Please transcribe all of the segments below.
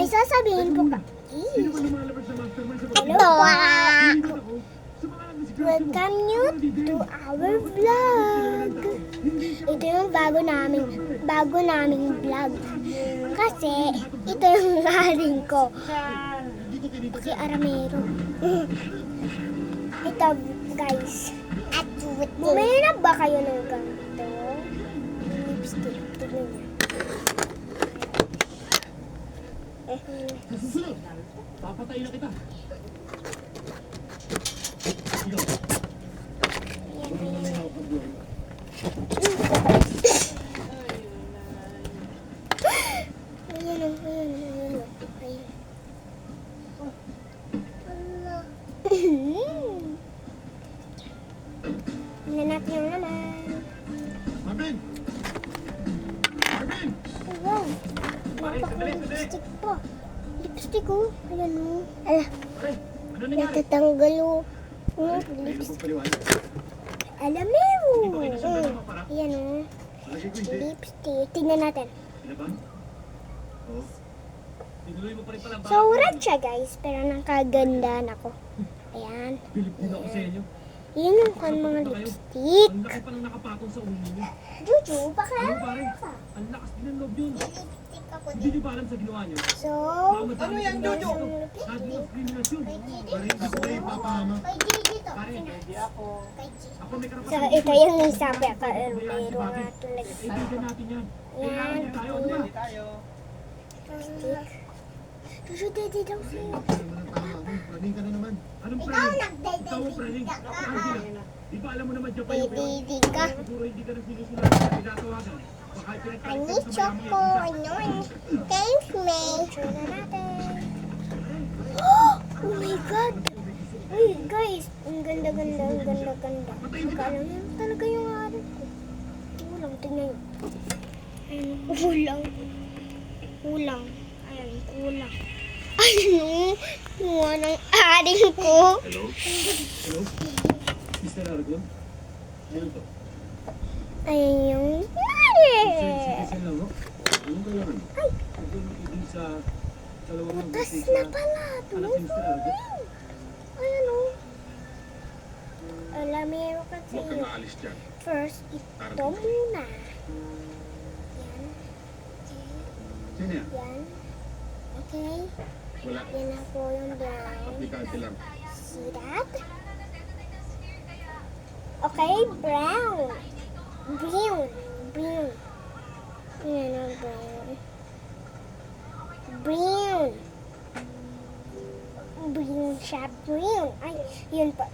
May sasabihin po ka. Sino ba lumalabas sa mastermind sa Hello po. Welcome Welcome you to our vlog. Ito yung bago naming vlog. Kasi ito yung haring ko. Si Aramero. Ito guys. Bumili na ba kayo ng ganito? Lipstick. Tignan niya. Susunod. Papatayin na kita. Ikaw. Huwag mo naman hawak ang buhay. Ayan. Nanap nyo naman. Marvin! Marvin! Wow. Napaka-lipstick po. Lipstick oh. Ayan oh. Ala, Pare, ano nangyari? natatanggal oh. Pare, may ano pong paliwanag? Alam mo. Hindi ba kayo nasabay mo para? Ayan oh. Alagay ko hindi. Lipstick. Tingnan natin. Pinaban? Oo. Tinuloy mo pa rin pala ang So, red siya guys. Pero nakagandaan ako. Ayan. Bilib din ako sa inyo. Yan yung kan mga lipstick. Ang laki pa nang nakapatong sa ulo niyo. Juju, baka Ano pare? Ang lakas din ng loob yun. lipstick ako Hindi niyo ba alam sa ginawa niyo? So, Ano yan, Jojo? Sabi ng kriminasyon. Pare, hindi ko kayo papahama. kay Gigi to. Pare, hindi ako. Kay Gigi. Ako may So, karapatan. ito yung sabi ka. Pero nga talaga. Kaibigan natin yan. Kailangan Yan. niyo tayo. Ano ba? Lipstick. Juju, daddy daw sa'yo. Praning ka na naman. Anong Ikaw praning? nagdaddy. Ikaw ang praning. Angela, di ba alam mo naman dyan pa yung Didi ka. siguro hindi ka nagsinusulat sa pinatawagan. Baka I need choco. Ano? Thanks, May. Try na natin. Oh my God. Uy, guys. Ang ganda. Akala mo yun talaga yung araw ko. Kulang. Tingnan nyo. Ayun, kulang. Ayun, kulang. Ayun, kuha ng aring ko. Hello? Hello? Mr. Aragon? Ano to? Ayun yung Sige lang, no? Anong kailangan? Ay! Huwag ibig sa dalawang Butas mabisig na pala. anak ni Mr. Aragon. Ayan o. Alamero kasi Huwag ka yun. maalis dyan. First, ito muna. Yan. Sino yan? Yan. Okay. Wala. Yan na po yung brown. Aplikante lang. See that? Okay, brown. Brown. Yan ang brown. Brown siya. Brown. Ay, yun pa.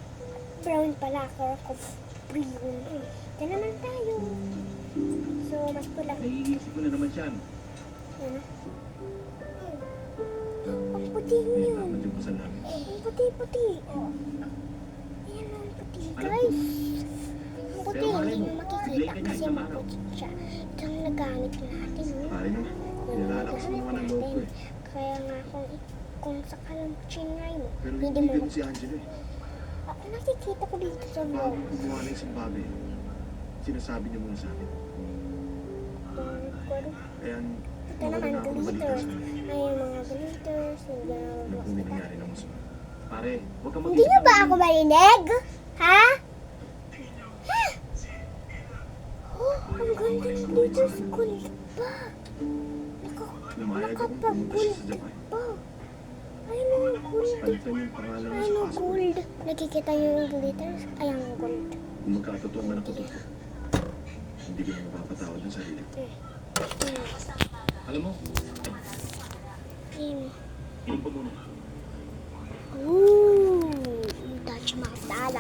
Brown pala. Akala ko brown. Ito naman tayo. So, mas pula. Naiisip ko na naman siya. Yan na. Ang puti May yun. dapat yung pasal namin. Ang puti. Ayan ang puti, guys. Ang puti, hindi mo makikita kasi maputi siya. Ito ang nagamit natin. Pare naman. Nilalakas mo naman ang loob ko eh. Kaya nga kung sakalang chinray mo, Pero hindi hindi mo ganun si Angelo eh. Ako nakikita ko dito sa vlog. Bago gumawa na yung simbabe, sinasabi niya muna sa akin. Kaya Ito naman, glitters. Ay, yung mga glitters. Yung nung kung may nangyari ng masama. Pare, huwag kang Hindi niyo ba ako marinig? Ha? Oh, ang ganda ng glitters. Gold pa. Lumayag ako pumunta siya sa Nakapag-gold Japan. pa. Ayun ang gold. Palitan yung pangalan niya Ayun sa ang passport. gold. Nakikita niyo yung glitters? Ay, ang gold. Kung magkatotoo man ako to, hindi ko na mapapatawad ng sarili ko. Alam mo, Ayun. inom pa muna. Ooh, Taj Mahal.